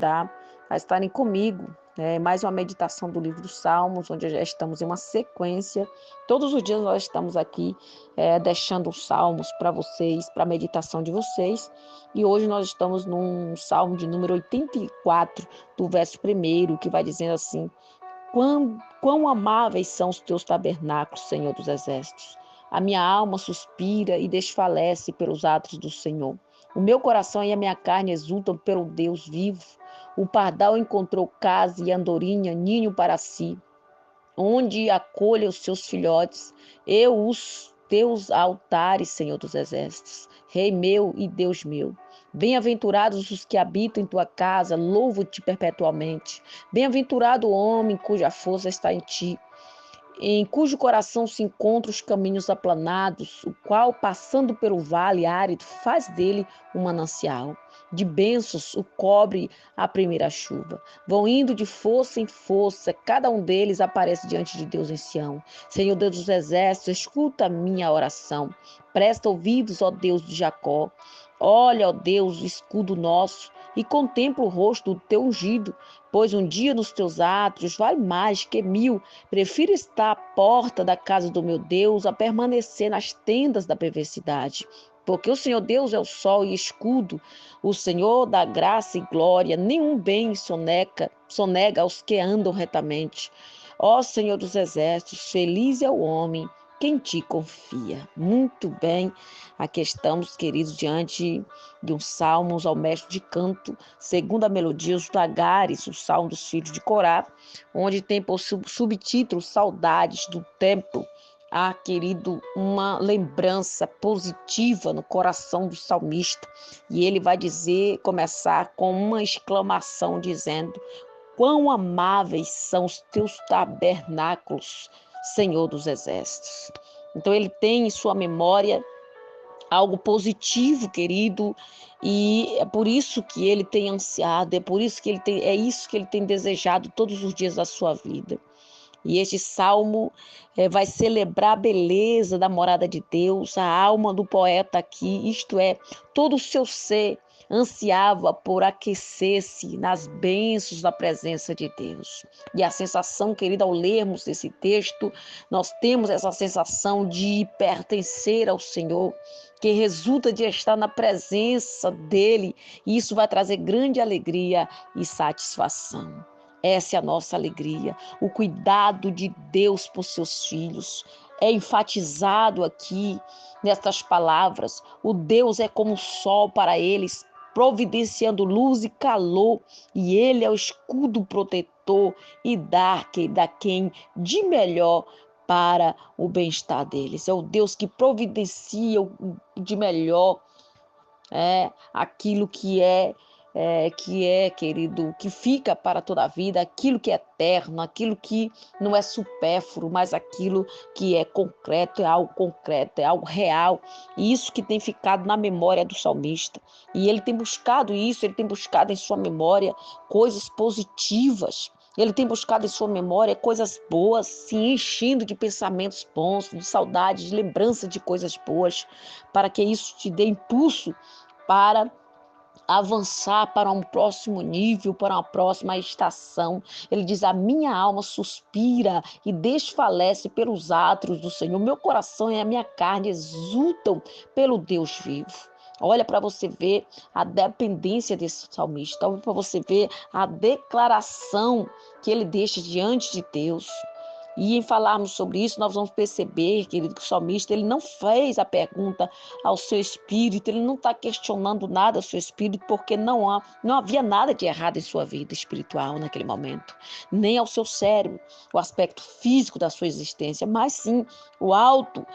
a estarem comigo. Mais uma meditação do livro dos Salmos, onde já estamos em uma sequência. Todos os dias nós estamos aqui deixando os salmos para vocês, para a meditação de vocês. E hoje nós estamos num salmo de número 84, do verso 1, que vai dizendo assim: Quão amáveis são os teus tabernáculos, Senhor dos Exércitos. A minha alma suspira e desfalece pelos atos do Senhor. O meu coração e a minha carne exultam pelo Deus vivo. O pardal encontrou casa e andorinha, ninho para si, onde acolha os seus filhotes. Os teus altares, Senhor dos Exércitos, Rei meu e Deus meu. Bem-aventurados os que habitam em tua casa, louvo-te perpetuamente. Bem-aventurado o homem cuja força está em ti, em cujo coração se encontram os caminhos aplanados, o qual, passando pelo vale árido, faz dele um manancial. De bênçãos o cobre a primeira chuva. Vão indo de força em força, cada um deles aparece diante de Deus em Sião. Senhor Deus dos Exércitos, escuta a minha oração. Presta ouvidos, ó Deus de Jacó. Olha, ó Deus, o escudo nosso, e contempla o rosto do teu ungido, pois um dia nos teus átrios vale mais que 1000. Prefiro estar à porta da casa do meu Deus a permanecer nas tendas da perversidade. Porque o Senhor Deus é o sol e escudo, o Senhor dá graça e glória, nenhum bem sonega aos que andam retamente. Ó Senhor dos Exércitos, feliz é o homem que em ti confia. Muito bem, aqui estamos, queridos, diante de um salmos ao mestre de canto, segundo a melodia, os Lagares, o salmo dos filhos de Corá, onde tem por subtítulo Saudades do Templo. Querido, uma lembrança positiva no coração do salmista. E ele vai começar com uma exclamação dizendo: quão amáveis são os teus tabernáculos, Senhor dos Exércitos. Então ele tem em sua memória algo positivo, querido, e é por isso que ele tem ansiado, é isso que ele tem desejado todos os dias da sua vida. E este salmo vai celebrar a beleza da morada de Deus, a alma do poeta aqui, isto é, todo o seu ser ansiava por aquecer-se nas bênçãos da presença de Deus. E a sensação, querida, ao lermos esse texto, nós temos essa sensação de pertencer ao Senhor, que resulta de estar na presença dele, e isso vai trazer grande alegria e satisfação. Essa é a nossa alegria, o cuidado de Deus por seus filhos. É enfatizado aqui nestas palavras. O Deus é como o sol para eles, providenciando luz e calor, e ele é o escudo protetor e dá quem de melhor para o bem-estar deles. É o Deus que providencia o de melhor, aquilo querido, que fica para toda a vida, aquilo que é eterno, aquilo que não é supérfluo, mas aquilo que é concreto, é algo real. E isso que tem ficado na memória do salmista. E ele tem buscado isso, ele tem buscado em sua memória coisas positivas. Ele tem buscado em sua memória coisas boas, se enchendo de pensamentos bons, de saudades, de lembrança de coisas boas, para que isso te dê impulso para avançar para um próximo nível, para uma próxima estação. Ele diz: a minha alma suspira e desfalece pelos átrios do Senhor. Meu coração e a minha carne exultam pelo Deus vivo. Olha para você ver a dependência desse salmista. Olha para você ver a declaração que ele deixa diante de Deus. E em falarmos sobre isso, nós vamos perceber, querido, que o salmista ele não fez a pergunta ao seu espírito, ele não está questionando nada ao seu espírito, porque não havia nada de errado em sua vida espiritual naquele momento, nem ao seu cérebro, o aspecto físico da sua existência, mas sim o auto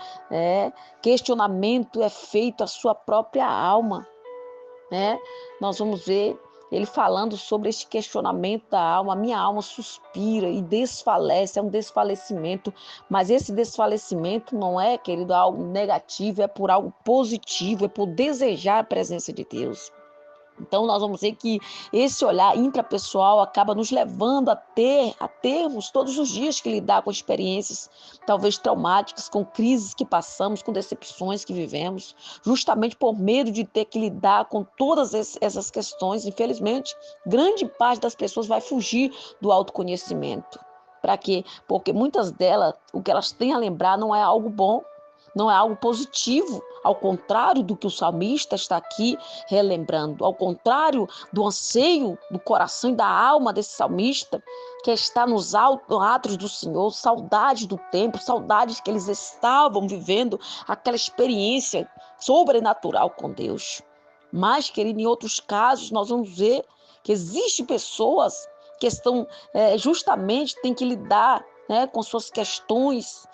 questionamento é feito à sua própria alma. Nós vamos ver ele falando sobre este questionamento da alma. A minha alma suspira e desfalece, é um desfalecimento, mas esse desfalecimento não é, querido, algo negativo, é por algo positivo, é por desejar a presença de Deus. Então, nós vamos ver que esse olhar intrapessoal acaba nos levando a termos todos os dias que lidar com experiências talvez traumáticas, com crises que passamos, com decepções que vivemos, justamente por medo de ter que lidar com todas essas questões. Infelizmente, grande parte das pessoas vai fugir do autoconhecimento. Para quê? Porque muitas delas, o que elas têm a lembrar não é algo bom, não é algo positivo, ao contrário do que o salmista está aqui relembrando, ao contrário do anseio do coração e da alma desse salmista, que está nos atos do Senhor, saudades do tempo, saudades que eles estavam vivendo, aquela experiência sobrenatural com Deus. Mas, querido, em outros casos, nós vamos ver que existem pessoas que estão justamente, têm que lidar com suas questões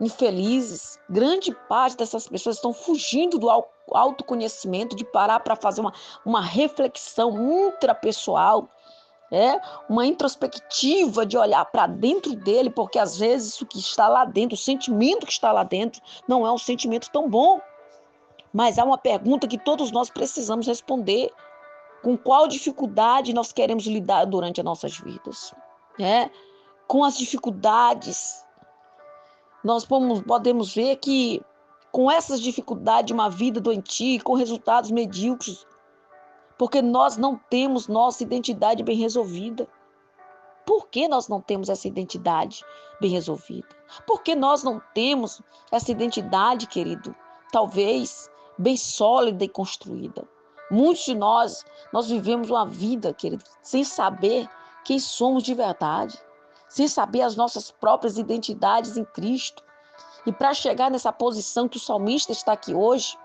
infelizes. Grande parte dessas pessoas estão fugindo do autoconhecimento, de parar para fazer uma reflexão intrapessoal, uma introspectiva de olhar para dentro dele, porque às vezes o que está lá dentro, o sentimento que está lá dentro, não é um sentimento tão bom. Mas há uma pergunta que todos nós precisamos responder: com qual dificuldade nós queremos lidar durante as nossas vidas? Com as dificuldades, nós podemos ver que com essas dificuldades, uma vida doentia, com resultados medíocres, porque nós não temos nossa identidade bem resolvida. Por que nós não temos essa identidade bem resolvida? Por que nós não temos essa identidade, querido, talvez bem sólida e construída? Muitos de nós vivemos uma vida, querido, sem saber quem somos de verdade, sem saber as nossas próprias identidades em Cristo. E para chegar nessa posição que o salmista está aqui hoje,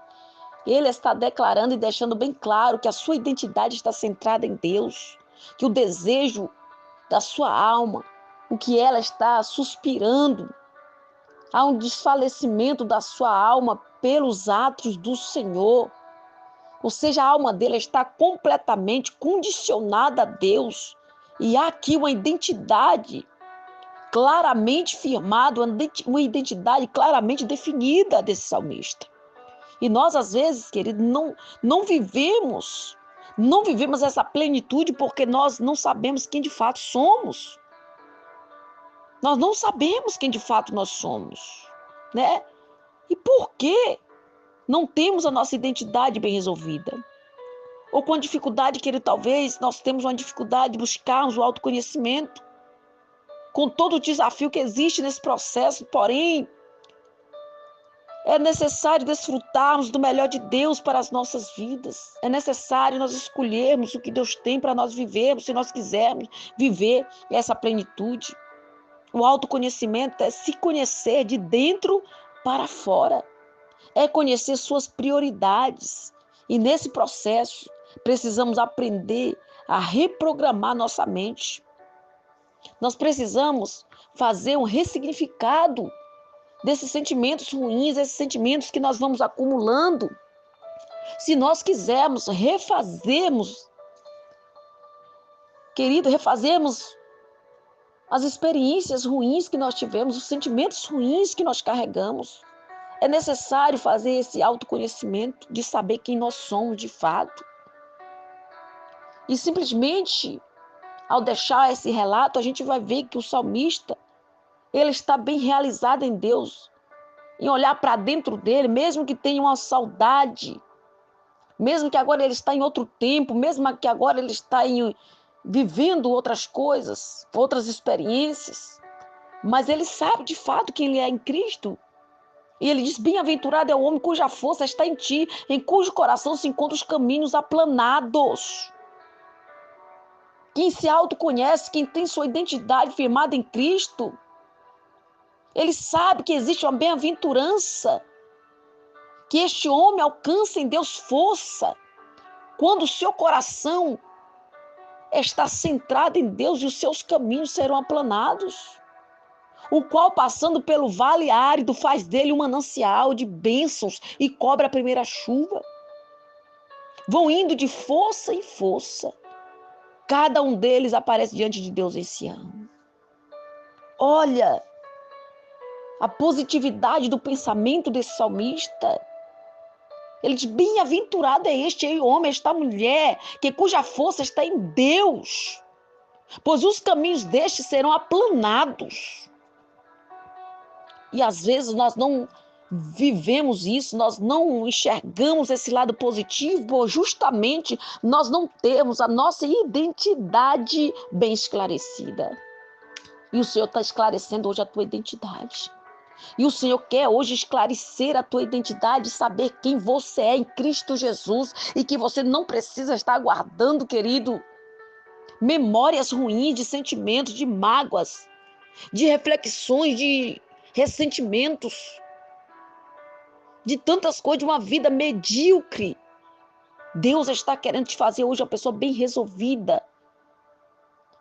ele está declarando e deixando bem claro que a sua identidade está centrada em Deus, que o desejo da sua alma, o que ela está suspirando, há um desfalecimento da sua alma pelos atos do Senhor. Ou seja, a alma dele está completamente condicionada a Deus. E há aqui uma identidade claramente firmada, uma identidade claramente definida desse salmista. E nós, às vezes, querido, não vivemos essa plenitude porque nós não sabemos quem de fato somos. Nós não sabemos quem de fato nós somos, né? E por que não temos a nossa identidade bem resolvida? Ou com a dificuldade, querido, talvez nós temos uma dificuldade de buscarmos o autoconhecimento, com todo o desafio que existe nesse processo, porém, é necessário desfrutarmos do melhor de Deus para as nossas vidas. É necessário nós escolhermos o que Deus tem para nós vivermos, se nós quisermos viver essa plenitude. O autoconhecimento é se conhecer de dentro para fora. É conhecer suas prioridades. E nesse processo, precisamos aprender a reprogramar nossa mente. Nós precisamos fazer um ressignificado desses sentimentos ruins, esses sentimentos que nós vamos acumulando. Se nós quisermos refazermos, querido, refazermos as experiências ruins que nós tivemos, os sentimentos ruins que nós carregamos, é necessário fazer esse autoconhecimento de saber quem nós somos de fato. E simplesmente, ao deixar esse relato, a gente vai ver que o salmista, ele está bem realizado em Deus, em olhar para dentro dele, mesmo que tenha uma saudade, mesmo que agora ele está em outro tempo, mesmo que agora ele está vivendo outras coisas, outras experiências, mas ele sabe de fato quem ele é em Cristo. E ele diz: bem-aventurado é o homem cuja força está em ti, em cujo coração se encontram os caminhos aplanados. Quem se autoconhece, quem tem sua identidade firmada em Cristo, ele sabe que existe uma bem-aventurança, que este homem alcança em Deus força, quando o seu coração está centrado em Deus e os seus caminhos serão aplanados. O qual, passando pelo vale árido, faz dele um manancial de bênçãos e cobre a primeira chuva. Vão indo de força em força. Cada um deles aparece diante de Deus em Sião. Olha a positividade do pensamento desse salmista. Ele diz, bem-aventurado é este homem, esta mulher, cuja força está em Deus, pois os caminhos destes serão aplanados. E às vezes nós não vivemos isso, nós não enxergamos esse lado positivo, ou justamente nós não temos a nossa identidade bem esclarecida. E o Senhor está esclarecendo hoje a tua identidade. E o Senhor quer hoje esclarecer a tua identidade, saber quem você é em Cristo Jesus e que você não precisa estar guardando, querido, memórias ruins de sentimentos, de mágoas, de reflexões, de ressentimentos, de tantas coisas, de uma vida medíocre. Deus está querendo te fazer hoje uma pessoa bem resolvida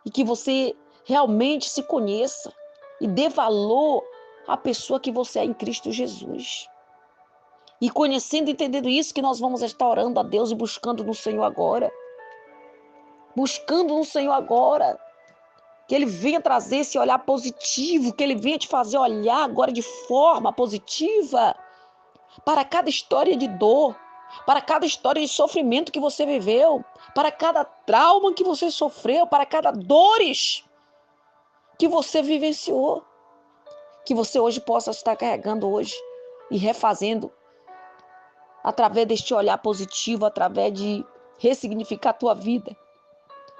e que você realmente se conheça e dê valor à pessoa que você é em Cristo Jesus. E conhecendo e entendendo isso, que nós vamos estar orando a Deus e buscando no Senhor agora. Buscando no Senhor agora. Que Ele venha trazer esse olhar positivo, que Ele venha te fazer olhar agora de forma positiva para cada história de dor, para cada história de sofrimento que você viveu, para cada trauma que você sofreu, para cada dores que você vivenciou. Que você hoje possa estar carregando hoje e refazendo através deste olhar positivo, através de ressignificar a tua vida.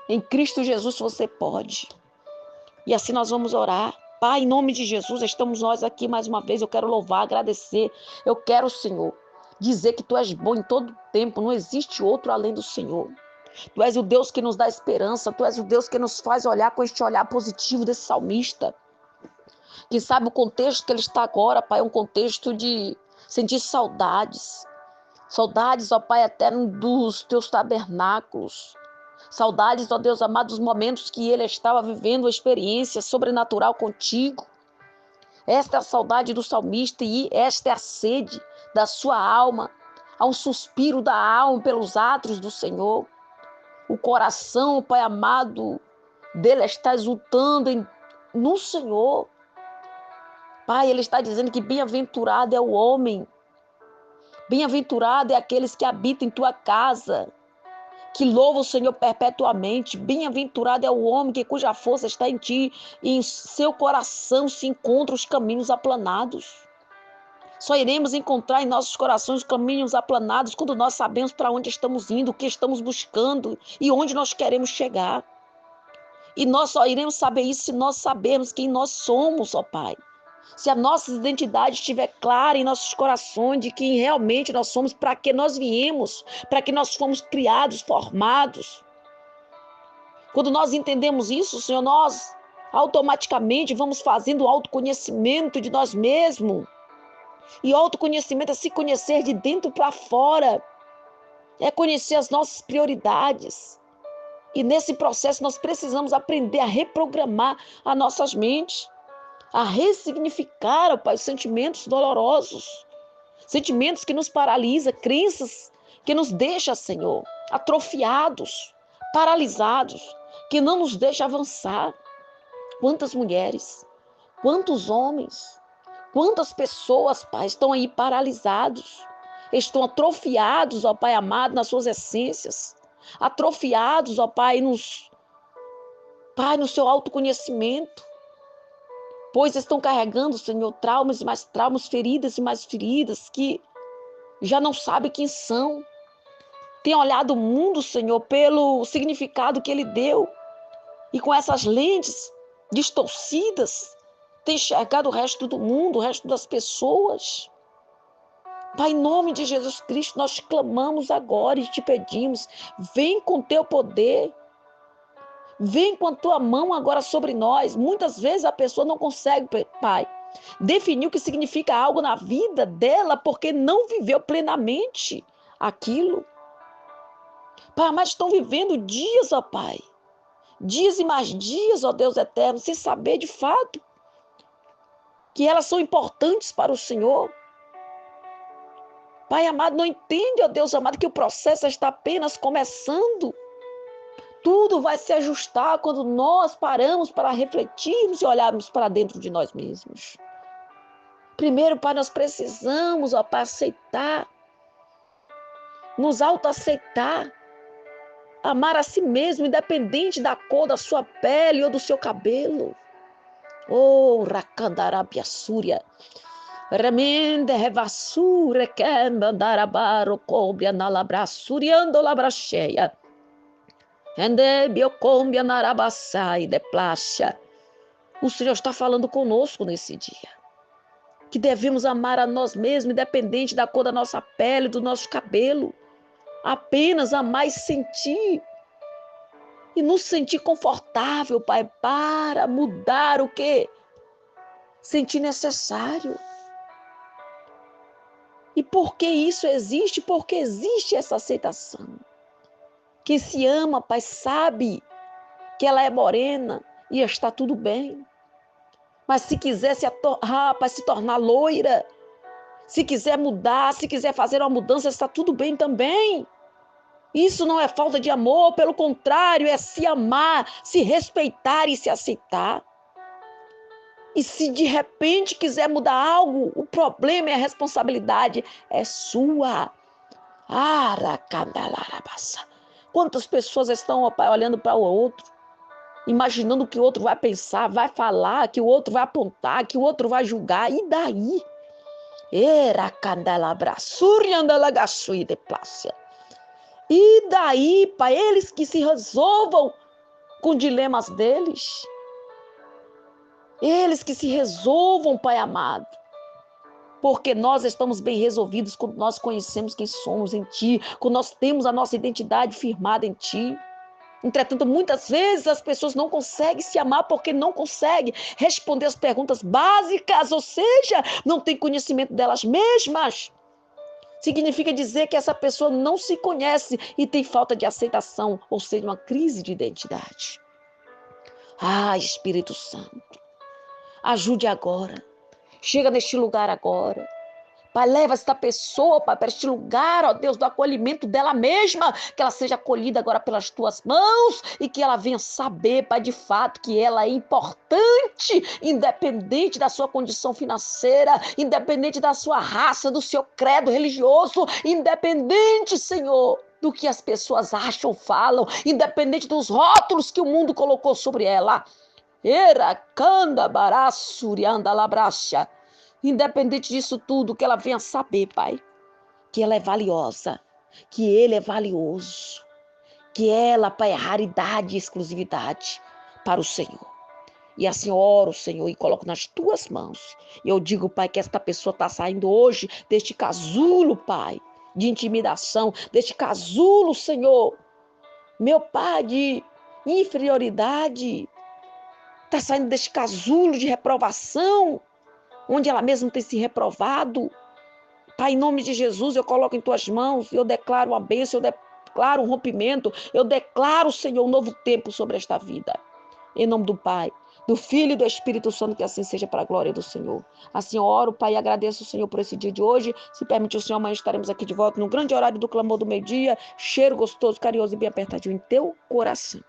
Em Cristo Jesus você pode. E assim nós vamos orar. Pai, em nome de Jesus, estamos nós aqui mais uma vez. Eu quero louvar, agradecer. Eu quero, Senhor, dizer que Tu és bom em todo tempo. Não existe outro além do Senhor. Tu és o Deus que nos dá esperança. Tu és o Deus que nos faz olhar com este olhar positivo desse salmista. Que sabe o contexto que ele está agora, Pai, é um contexto de sentir saudades. Saudades, ó Pai eterno, dos Teus tabernáculos. Saudades, ó Deus amado, dos momentos que ele estava vivendo uma experiência sobrenatural contigo. Esta é a saudade do salmista e esta é a sede da sua alma. Há um suspiro da alma pelos atos do Senhor. O coração, Pai amado, dele está exultando no Senhor. Pai, ele está dizendo que bem-aventurado é o homem. Bem-aventurado é aqueles que habitam em tua casa, que louva o Senhor perpetuamente. Bem-aventurado é o homem cuja força está em ti e em seu coração se encontram os caminhos aplanados. Só iremos encontrar em nossos corações os caminhos aplanados quando nós sabemos para onde estamos indo, o que estamos buscando e onde nós queremos chegar. E nós só iremos saber isso se nós sabermos quem nós somos, ó Pai. Se a nossa identidade estiver clara em nossos corações de quem realmente nós somos, para que nós viemos, para que nós fomos criados, formados. Quando nós entendemos isso, Senhor, nós automaticamente vamos fazendo o autoconhecimento de nós mesmos. E o autoconhecimento é se conhecer de dentro para fora. É conhecer as nossas prioridades. E nesse processo nós precisamos aprender a reprogramar as nossas mentes. A ressignificar, ó Pai, os sentimentos dolorosos, sentimentos que nos paralisam, crenças que nos deixam, Senhor, atrofiados, paralisados, que não nos deixam avançar. Quantas mulheres, quantos homens, quantas pessoas, Pai, estão aí paralisados, estão atrofiados, ó Pai amado, nas suas essências, atrofiados, ó Pai, no seu autoconhecimento. Pois estão carregando, Senhor, traumas e mais traumas, feridas e mais feridas, que já não sabem quem são. Tem olhado o mundo, Senhor, pelo significado que Ele deu. E com essas lentes distorcidas, tem enxergado o resto do mundo, o resto das pessoas. Pai, em nome de Jesus Cristo, nós clamamos agora e te pedimos, vem com teu poder. Vem com a tua mão agora sobre nós. Muitas vezes a pessoa não consegue, Pai, definir o que significa algo na vida dela porque não viveu plenamente aquilo. Pai, mas estão vivendo dias, ó Pai. Dias e mais dias, ó Deus eterno, sem saber de fato que elas são importantes para o Senhor. Pai amado, não entende, ó Deus amado, que o processo está apenas começando. Tudo vai se ajustar quando nós paramos para refletirmos e olharmos para dentro de nós mesmos. Primeiro, Pai, nós precisamos, ó Pai, aceitar nos autoaceitar, amar a si mesmo, independente da cor da sua pele ou do seu cabelo. Oh, Rakandarabia Súria. Remende revassure kemba darabaro cobria na labra suriando labra cheia. Ende biocombia narabassai de plasha. O Senhor está falando conosco nesse dia. Que devemos amar a nós mesmos, independente da cor da nossa pele, do nosso cabelo. Apenas amar e sentir. E nos sentir confortável, Pai, para mudar o que sentir necessário. E por que isso existe? Porque existe essa aceitação. Quem se ama, Pai, sabe que ela é morena e está tudo bem. Mas se quiser se tornar loira, se quiser mudar, se quiser fazer uma mudança, está tudo bem também. Isso não é falta de amor, pelo contrário, é se amar, se respeitar e se aceitar. E se de repente quiser mudar algo, o problema e a responsabilidade é sua. Quantas pessoas estão, ó Pai, olhando para o outro, imaginando o que o outro vai pensar, vai falar, que o outro vai apontar, que o outro vai julgar, e daí? E daí, Pai, eles que se resolvam com dilemas deles. Eles que se resolvam, Pai amado. Porque nós estamos bem resolvidos quando nós conhecemos quem somos em Ti, quando nós temos a nossa identidade firmada em Ti. Entretanto, muitas vezes as pessoas não conseguem se amar porque não conseguem responder as perguntas básicas, ou seja, não tem conhecimento delas mesmas. Significa dizer que essa pessoa não se conhece e tem falta de aceitação, ou seja, uma crise de identidade. Espírito Santo, ajude agora. Chega neste lugar agora. Pai, leva esta pessoa, Pai, para este lugar, ó Deus, do acolhimento dela mesma, que ela seja acolhida agora pelas tuas mãos e que ela venha saber, Pai, de fato, que ela é importante, independente da sua condição financeira, independente da sua raça, do seu credo religioso, independente, Senhor, do que as pessoas acham, falam, independente dos rótulos que o mundo colocou sobre ela. Independente disso tudo, que ela venha saber, Pai, que ela é valiosa, que ele é valioso, que ela, Pai, é raridade e exclusividade para o Senhor. E assim oro, Senhor, e coloco nas tuas mãos. E eu digo, Pai, que esta pessoa está saindo hoje deste casulo, Pai, de intimidação, deste casulo, Senhor, meu Pai, de inferioridade. Está saindo deste casulo de reprovação, onde ela mesma tem se reprovado. Pai, em nome de Jesus, eu coloco em tuas mãos, eu declaro uma bênção, eu declaro um rompimento, eu declaro, Senhor, um novo tempo sobre esta vida. Em nome do Pai, do Filho e do Espírito Santo, que assim seja para a glória do Senhor. Assim eu oro, Pai, e agradeço o Senhor por esse dia de hoje. Se permitir o Senhor, amanhã estaremos aqui de volta no grande horário do clamor do meio-dia, cheiro gostoso, carinhoso e bem apertadinho em teu coração.